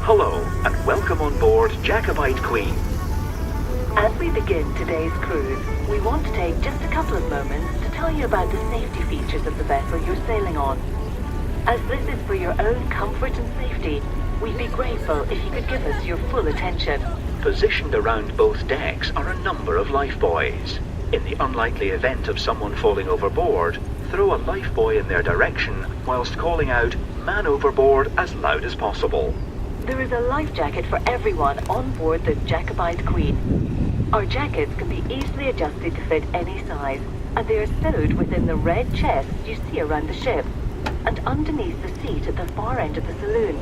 Hello and welcome on board Jacobite Queen. As we begin today's cruise, we want to take just a couple of moments to tell you about the safety features of the vessel you're sailing on. As this is for your own comfort and safety, we'd be grateful if you could give us your full attention. Positioned around both decks are a number of lifebuoys. In the unlikely event of someone falling overboard, throw a lifebuoy in their direction whilst calling out "man overboard" as loud as possible. There is a life jacket for everyone on board the Jacobite Queen. Our jackets can be easily adjusted to fit any size, and they are sewed within the red chest you see around the ship, and underneath the seat at the far end of the saloon.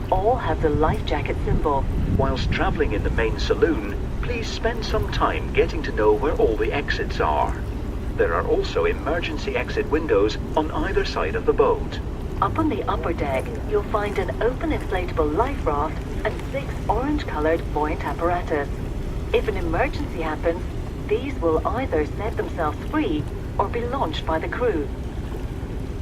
All have the life jacket symbol. Whilst travelling in the main saloon, please spend some time getting to know where all the exits are. There are also emergency exit windows on either side of the boat. Up on the upper deck, you'll find an open inflatable life raft and 6 orange-coloured buoyant apparatus. If an emergency happens, these will either set themselves free or be launched by the crew.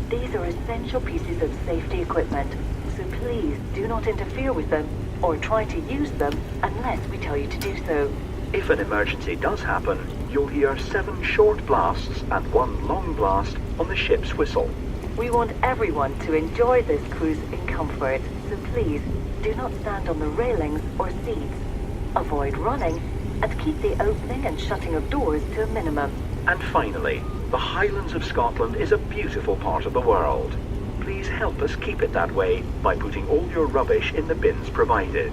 These are essential pieces of safety equipment, so please do not interfere with them or try to use them unless we tell you to do so. If an emergency does happen, you'll hear 7 short blasts and 1 long blast on the ship's whistle. We want everyone to enjoy this cruise in comfort, so please do not stand on the railings or seats. Avoid running and keep the opening and shutting of doors to a minimum. And finally, the Highlands of Scotland is a beautiful part of the world. Please help us keep it that way by putting all your rubbish in the bins provided.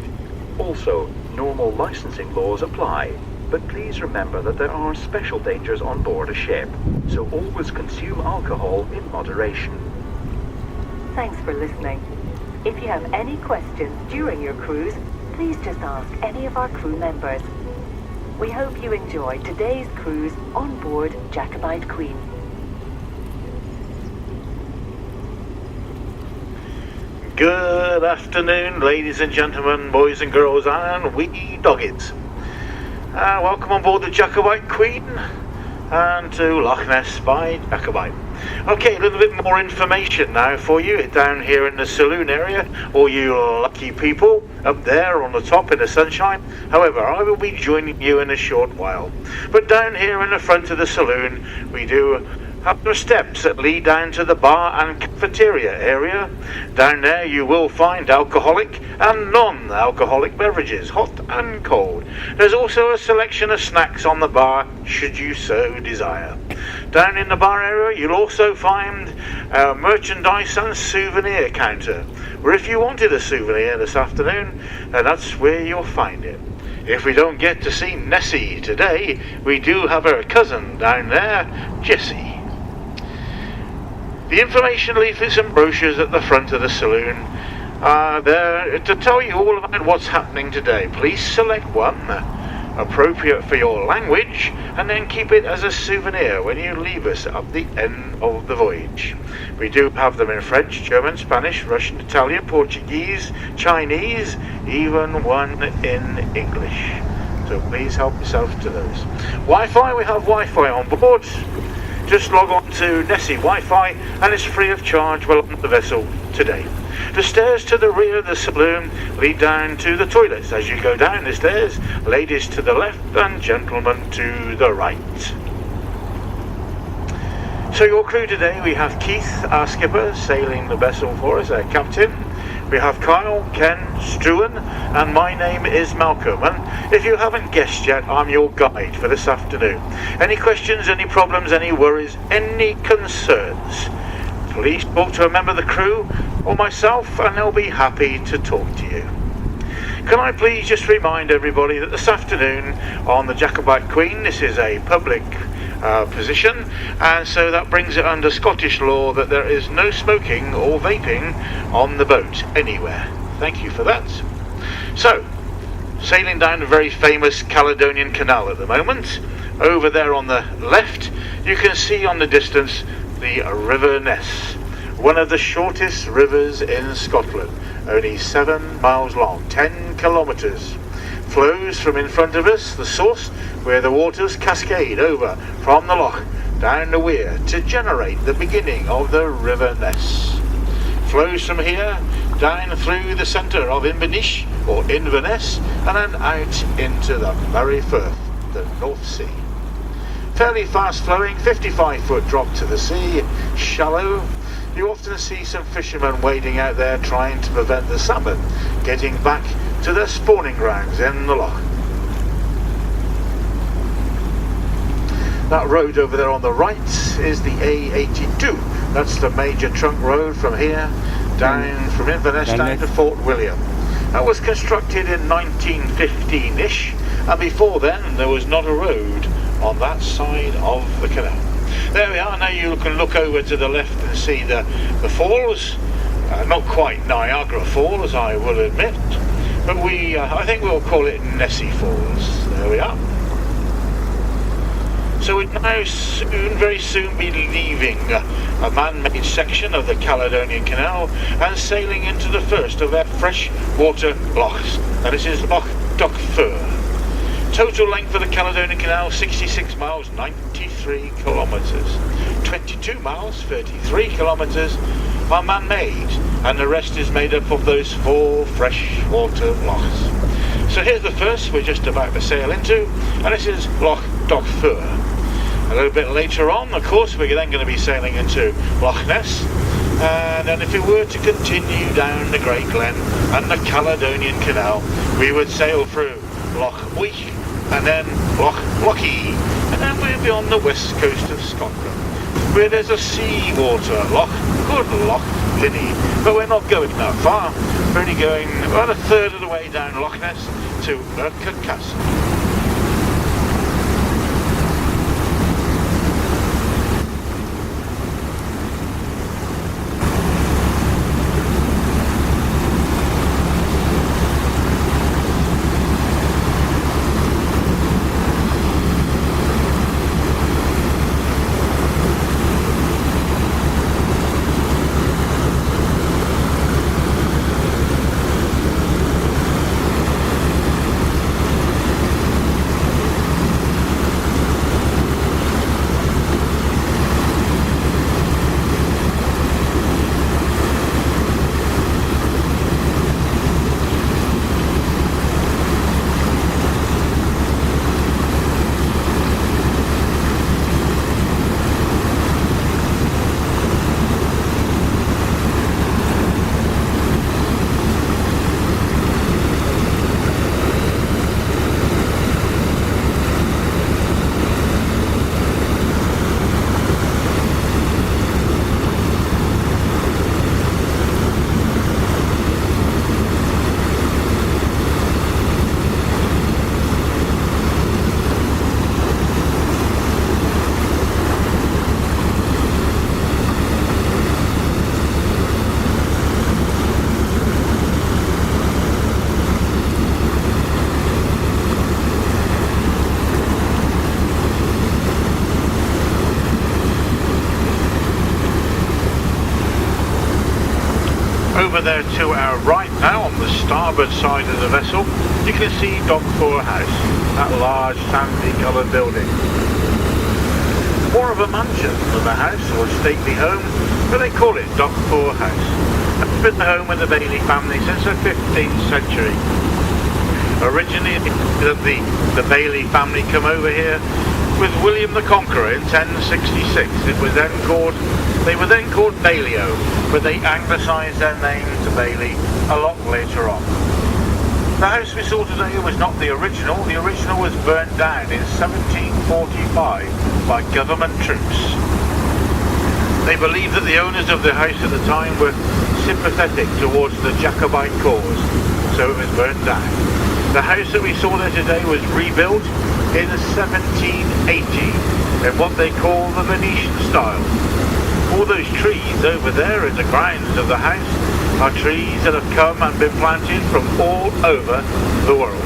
Also, normal licensing laws apply, but please remember that there are special dangers on board a ship, so always consume alcohol in moderation. Thanks for listening. If you have any questions during your cruise, please just ask any of our crew members. We hope you enjoy today's cruise on board Jacobite Queen. Good afternoon, ladies and gentlemen, boys and girls, and wee doggies. Welcome on board the Jacobite Queen and to Loch Ness by Jacobite. Okay, a little bit more information now for you down here in the saloon area, all you lucky people up there on the top in the sunshine. However, I will be joining you in a short while. But down here in the front of the saloon, we do have the steps that lead down to the bar and cafeteria area. Down there you will find alcoholic and non-alcoholic beverages, hot and cold. There's also a selection of snacks on the bar, should you so desire. Down in the bar area you'll also find a merchandise and souvenir counter, where if you wanted a souvenir this afternoon, that's where you'll find it. If we don't get to see Nessie today, we do have her cousin down there, Jessie. The information leaflets and brochures at the front of the saloon are there to tell you all about what's happening today. Please select one appropriate for your language and then keep it as a souvenir when you leave us at the end of the voyage. We do have them in French, German, Spanish, Russian, Italian, Portuguese, Chinese, even one in English. So please help yourself to those. Wi-Fi, we have Wi-Fi on board. Just log on to Nessie Wi-Fi and it's free of charge while on the vessel today. The stairs to the rear of the saloon lead down to the toilets. As you go down the stairs, ladies to the left and gentlemen to the right. So your crew today, we have Keith, our skipper, sailing the vessel for us, our captain. We have Kyle, Ken, Struan, and my name is Malcolm. And if you haven't guessed yet, I'm your guide for this afternoon. Any questions, any problems, any worries, any concerns, please talk to a member of the crew or myself and they'll be happy to talk to you. Can I please just remind everybody that this afternoon on the Jacobite Queen, this is a public position, and so that brings it under Scottish law that there is no smoking or vaping on the boat anywhere. Thank you for that. So, sailing down the very famous Caledonian Canal at the moment. Over there on the left, you can see on the distance the River Ness, one of the shortest rivers in Scotland, only 7 miles long, 10 kilometres. Flows from in front of us, the source, where the waters cascade over from the Loch down the weir to generate the beginning of the River Ness. Flows from here down through the centre of Inverness or Inverness and then out into the Murray Firth, the North Sea. Fairly fast flowing, 55-foot drop to the sea, shallow. You often see some fishermen wading out there trying to prevent the salmon getting back to their spawning grounds in the Loch. That road over there on the right is the A82. That's the major trunk road from here down from Inverness down to Fort William. That was constructed in 1915-ish, and before then there was not a road on that side of the canal. There we are. Now you can look over to the left and see the falls. Not quite Niagara Falls, I will admit, but I think we'll call it Nessie Falls. There we are. So we'd now very soon be leaving a man-made section of the Caledonian Canal and sailing into the first of their freshwater lochs. Now this is Loch Fur. Total length of the Caledonian Canal, 66 miles, 93 kilometres. 22 miles, 33 kilometres are man-made, and the rest is made up of those 4 freshwater lochs. So here's the first we're just about to sail into, and this is Loch Fur. A little bit later on, of course, we're then going to be sailing into Loch Ness, and then if we were to continue down the Great Glen and the Caledonian Canal, we would sail through Loch and then Lochie, and then we'll be on the west coast of Scotland, where there's a seawater loch called Loch Linney, but we're not going that far. We're only going about a third of the way down Loch Ness to Urquhart Castle. Over there to our right now, on the starboard side of the vessel, you can see Dock 4 House, that large sandy coloured building. More of a mansion than a house or stately home, but they call it Dock 4 House. It's been the home of the Bailey family since the 15th century. Originally, the Bailey family come over here with William the Conqueror in 1066. They were then called Bailio, but they anglicised their name to Bailey a lot later on. The house we saw today was not the original. The original was burnt down in 1745 by government troops. They believed that the owners of the house at the time were sympathetic towards the Jacobite cause, so it was burnt down. The house that we saw there today was rebuilt in 1780 in what they call the Venetian style. All those trees over there in the grounds of the house are trees that have come and been planted from all over the world.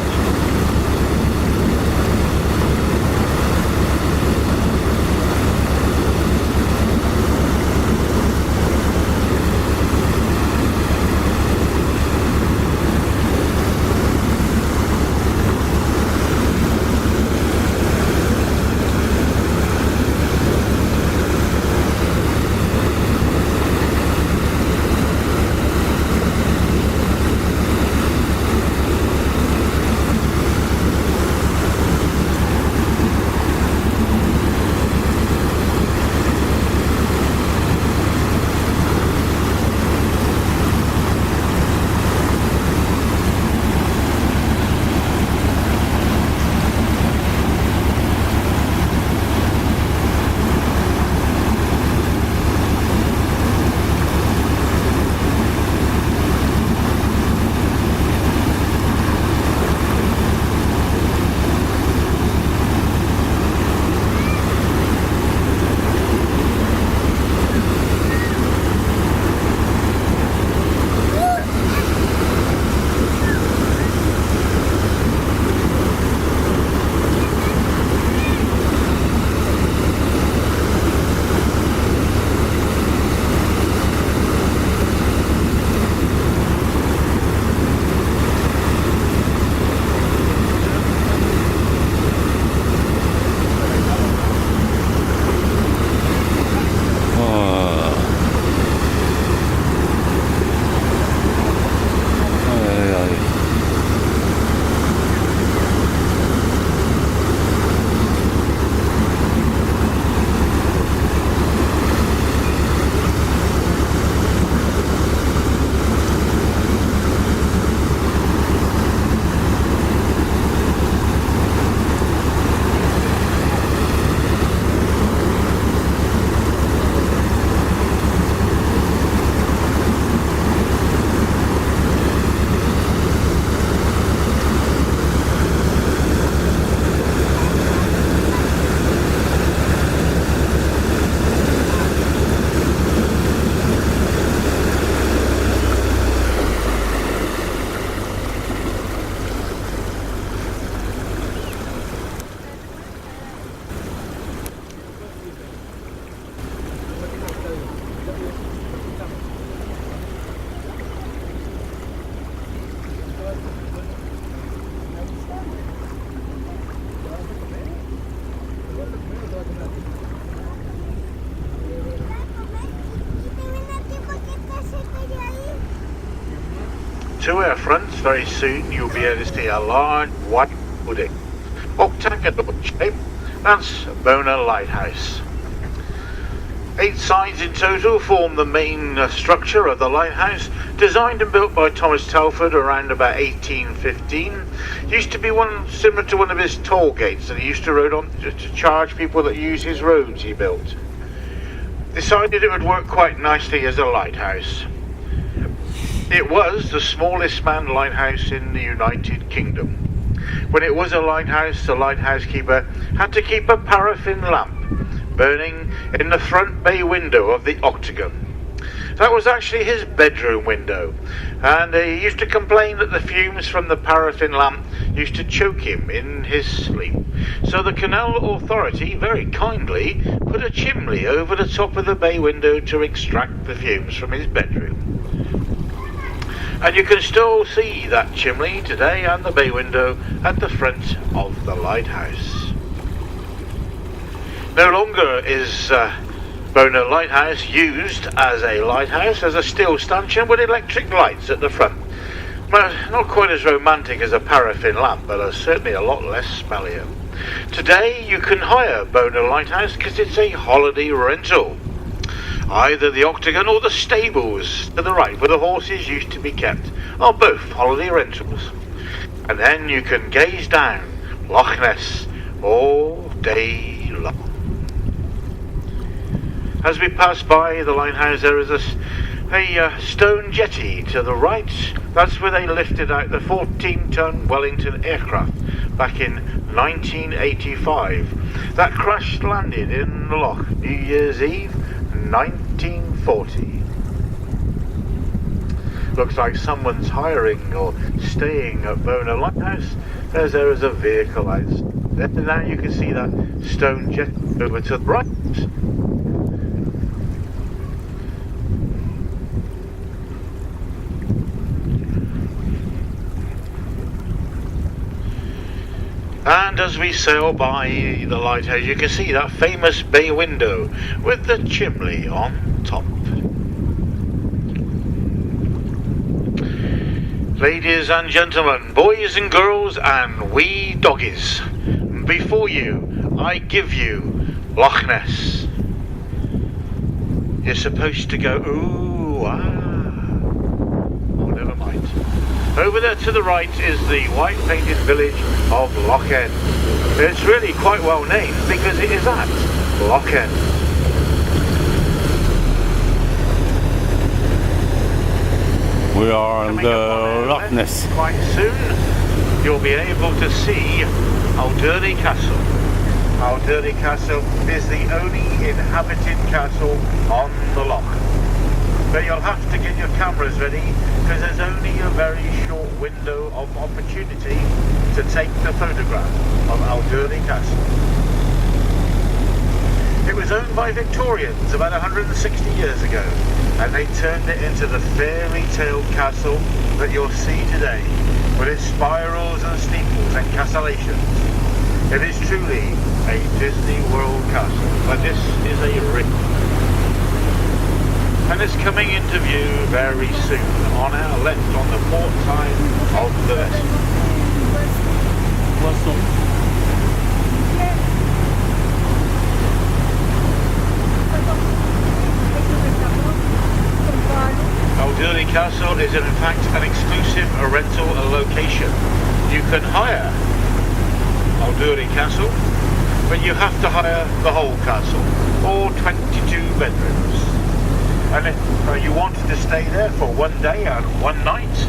two air fronts, very soon you'll be able to see a large white building, octagonal shape. That's Bona Lighthouse. 8 sides in total form the main structure of the lighthouse, designed and built by Thomas Telford around about 1815. Used to be one similar to one of his toll gates that he used to road on to charge people that use his roads he built. Decided it would work quite nicely as a lighthouse. It was the smallest manned lighthouse in the United Kingdom. When it was a lighthouse, the lighthouse keeper had to keep a paraffin lamp burning in the front bay window of the octagon. That was actually his bedroom window, and he used to complain that the fumes from the paraffin lamp used to choke him in his sleep. So the Canal Authority very kindly put a chimney over the top of the bay window to extract the fumes from his bedroom. And you can still see that chimney today and the bay window at the front of the lighthouse. No longer is Bona Lighthouse used as a lighthouse, as a steel stanchion with electric lights at the front. Well, not quite as romantic as a paraffin lamp, but certainly a lot less smellier. Today you can hire Bona Lighthouse because it's a holiday rental. Either the octagon or the stables to the right, where the horses used to be kept, are both holiday rentals. And then you can gaze down Loch Ness all day long. As we pass by the lighthouse, there is a stone jetty to the right. That's where they lifted out the 14-ton Wellington aircraft back in 1985. That crash landed in the Loch New Year's Eve 1940. Looks like someone's hiring or staying at Bona Lighthouse. There is a vehicle out there. Now you can see that stone jet over to the right. And as we sail by the lighthouse, you can see that famous bay window with the chimney on top. Ladies and gentlemen, boys and girls and wee doggies, before you, I give you Loch Ness. You're supposed to go, ooh, ah. Oh, never mind. Over there to the right is the white painted village of Loch. It's really quite well named because it is at Loch. We are on the Loch Ness. Quite soon you'll be able to see Alderney Castle. Alderney Castle is the only inhabited castle on the Loch. But you'll have to get your cameras ready because there's only a very short window of opportunity to take the photograph of Alderney Castle. It was owned by Victorians about 160 years ago, and they turned it into the fairy tale castle that you'll see today, with its spirals and steeples and castellations. It is truly a Disney World castle, but this is a real. And it's coming into view very soon on our left on the port side of the vessel. Alderney Castle is in fact an exclusive rental location. You can hire Alderney Castle, but you have to hire the whole castle, all 22 bedrooms. And if you wanted to stay there for one day and one night,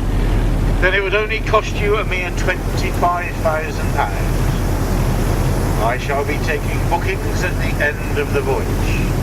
then it would only cost you a mere £25,000. I shall be taking bookings at the end of the voyage.